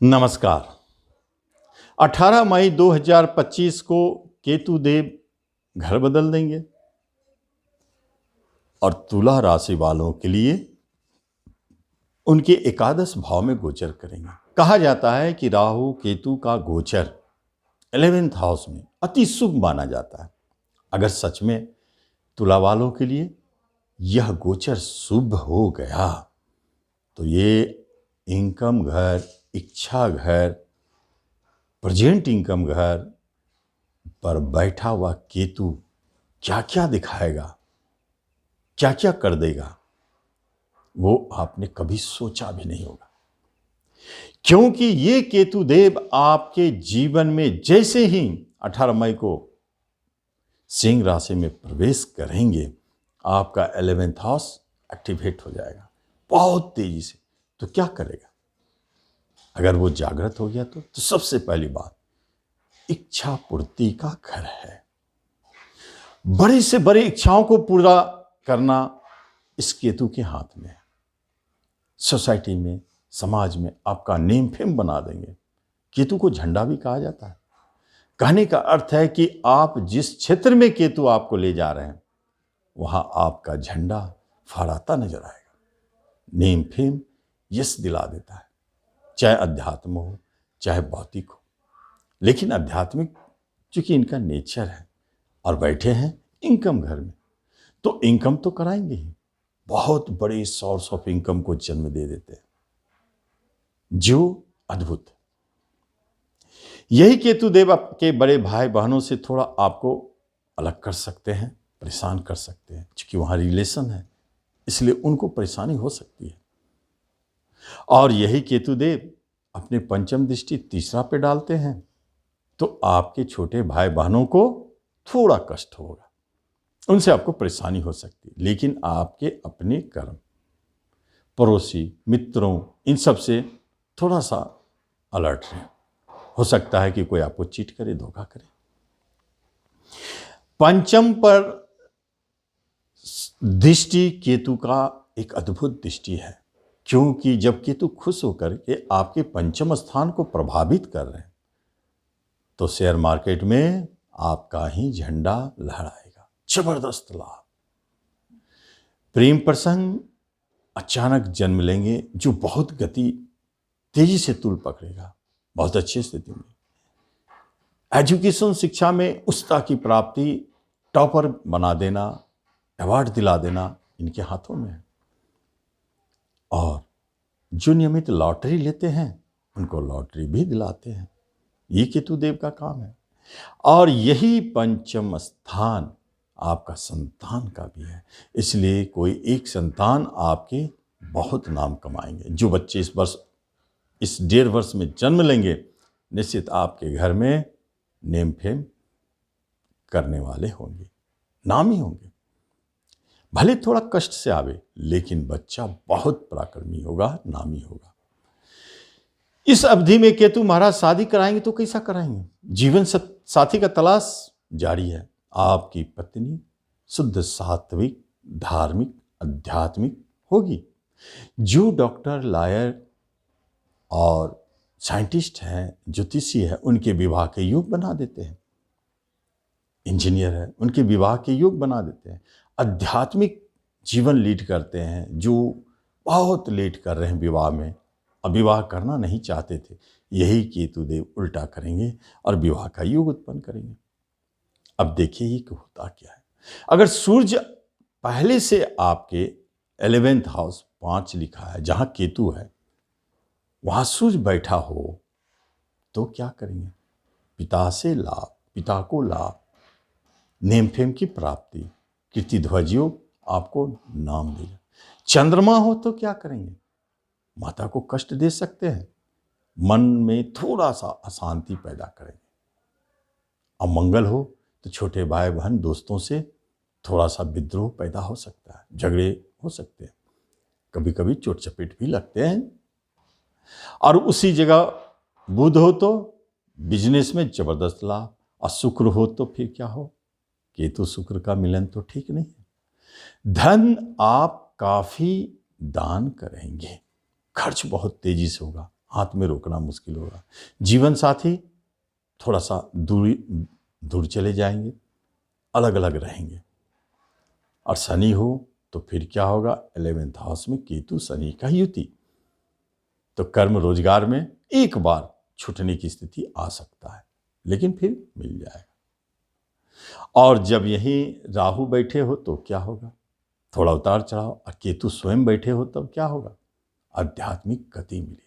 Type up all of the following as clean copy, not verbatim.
नमस्कार। 18 मई 2025 को केतु देव घर बदल देंगे और तुला राशि वालों के लिए उनके एकादश भाव में गोचर करेंगे। कहा जाता है कि राहु केतु का गोचर 11th हाउस में अति शुभ माना जाता है। अगर सच में तुला वालों के लिए यह गोचर शुभ हो गया तो ये इनकम घर, इच्छा घर, प्रेजेंट इनकम घर पर बैठा हुआ केतु क्या क्या दिखाएगा, क्या क्या कर देगा, वो आपने कभी सोचा भी नहीं होगा। क्योंकि ये केतु देव आपके जीवन में जैसे ही 18 मई को सिंह राशि में प्रवेश करेंगे, आपका 11th हाउस एक्टिवेट हो जाएगा बहुत तेजी से। तो क्या करेगा? अगर वो जागृत हो गया तो सबसे पहली बात, इच्छा पूर्ति का घर है। बड़ी से बड़ी इच्छाओं को पूरा करना इस केतु के हाथ में है। सोसाइटी में, समाज में आपका नेम फेम बना देंगे। केतु को झंडा भी कहा जाता है। कहने का अर्थ है कि आप जिस क्षेत्र में केतु आपको ले जा रहे हैं वहां आपका झंडा फहराता नजर आएगा। नेम फेम यश दिला देता है, चाहे अध्यात्म हो चाहे भौतिक हो। लेकिन आध्यात्मिक चूंकि इनका नेचर है और बैठे हैं इनकम घर में, तो इनकम तो कराएंगे ही, बहुत बड़े सोर्स ऑफ इनकम को जन्म दे देते हैं जो अद्भुत है। यही केतु देव आपके बड़े भाई बहनों से थोड़ा आपको अलग कर सकते हैं, परेशान कर सकते हैं। क्योंकि वहां रिलेशन है इसलिए उनको परेशानी हो सकती है। और यही केतु देव अपने पंचम दृष्टि तीसरा पे डालते हैं तो आपके छोटे भाई बहनों को थोड़ा कष्ट होगा, उनसे आपको परेशानी हो सकती है। लेकिन आपके अपने कर्म, पड़ोसी, मित्रों, इन सब से थोड़ा सा अलर्ट रहें। हो सकता है कि कोई आपको चीट करे, धोखा करे। पंचम पर दृष्टि केतु का एक अद्भुत दृष्टि है, क्योंकि जब केतु खुश होकर के आपके पंचम स्थान को प्रभावित कर रहे हैं तो शेयर मार्केट में आपका ही झंडा लहराएगा। जबरदस्त लाभ। प्रेम प्रसंग अचानक जन्म लेंगे जो बहुत गति तेजी से तूल पकड़ेगा, बहुत अच्छी स्थिति में। एजुकेशन, शिक्षा में उच्चता की प्राप्ति, टॉपर बना देना, अवार्ड दिला देना इनके हाथों में है। और जो नियमित लॉटरी लेते हैं उनको लॉटरी भी दिलाते हैं। ये केतु देव का काम है। और यही पंचम स्थान आपका संतान का भी है, इसलिए कोई एक संतान आपके बहुत नाम कमाएंगे। जो बच्चे इस वर्ष, इस 1.5 वर्ष में जन्म लेंगे, निश्चित आपके घर में नेम फेम करने वाले होंगे, नामी होंगे। भले थोड़ा कष्ट से आवे लेकिन बच्चा बहुत पराक्रमी होगा, नामी होगा। इस अवधि में केतु महाराज शादी कराएंगे तो कैसा कराएंगे? जीवन साथी का तलाश जारी है। आपकी पत्नी शुद्ध सात्विक, धार्मिक, आध्यात्मिक होगी। जो डॉक्टर, लॉयर और साइंटिस्ट हैं, ज्योतिषी है, उनके विवाह के योग बना देते हैं। इंजीनियर है, उनके विवाह के योग बना देते हैं। आध्यात्मिक जीवन लीड करते हैं, जो बहुत लेट कर रहे हैं विवाह में, अब विवाह करना नहीं चाहते थे, यही केतु देव उल्टा करेंगे और विवाह का योग उत्पन्न करेंगे। अब देखिए ये होता क्या है। अगर सूर्य पहले से आपके 11th हाउस 5 लिखा है, जहां केतु है वहां सूर्य बैठा हो तो क्या करेंगे? पिता से लाभ, पिता को लाभ, नेम फेम की प्राप्ति, कीर्ति ध्वज योग, आपको नाम देगा। चंद्रमा हो तो क्या करेंगे? माता को कष्ट दे सकते हैं, मन में थोड़ा सा अशांति पैदा करेंगे। और मंगल हो तो छोटे भाई बहन, दोस्तों से थोड़ा सा विद्रोह पैदा हो सकता है, झगड़े हो सकते हैं, कभी कभी चोट चपेट भी लगते हैं। और उसी जगह बुध हो तो बिजनेस में जबरदस्त लाभ, और शुक्र हो तो फिर क्या हो? केतु शुक्र का मिलन तो ठीक नहीं है। धन आप काफी दान करेंगे, खर्च बहुत तेजी से होगा, हाथ में रोकना मुश्किल होगा। जीवन साथी थोड़ा सा दूर चले जाएंगे, अलग अलग रहेंगे। और शनि हो तो फिर क्या होगा, 11th हाउस में केतु शनि का युति, तो कर्म रोजगार में एक बार छूटने की स्थिति आ सकता है, लेकिन फिर मिल जाएगा। और जब यहीं राहु बैठे हो तो क्या होगा, थोड़ा उतार चढ़ाव। और केतु स्वयं बैठे हो तब क्या होगा, आध्यात्मिक गति मिलेगी।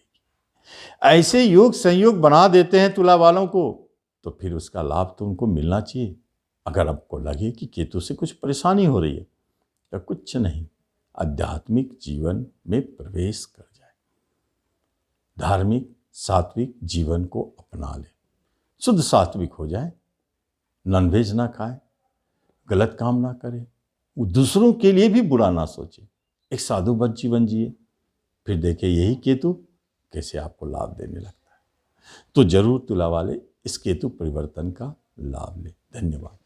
ऐसे योग संयोग बना देते हैं तुला वालों को, तो फिर उसका लाभ तो उनको मिलना चाहिए। अगर आपको लगे कि केतु से कुछ परेशानी हो रही है तो कुछ नहीं, आध्यात्मिक जीवन में प्रवेश कर जाए, धार्मिक सात्विक जीवन को अपना ले, शुद्ध सात्विक हो जाए, नॉनवेज ना खाए, गलत काम ना करे, वो दूसरों के लिए भी बुरा ना सोचे, एक साधुवत जीवन जिए। फिर देखिए यही केतु कैसे आपको लाभ देने लगता है। तो जरूर तुला वाले इस केतु परिवर्तन का लाभ ले। धन्यवाद।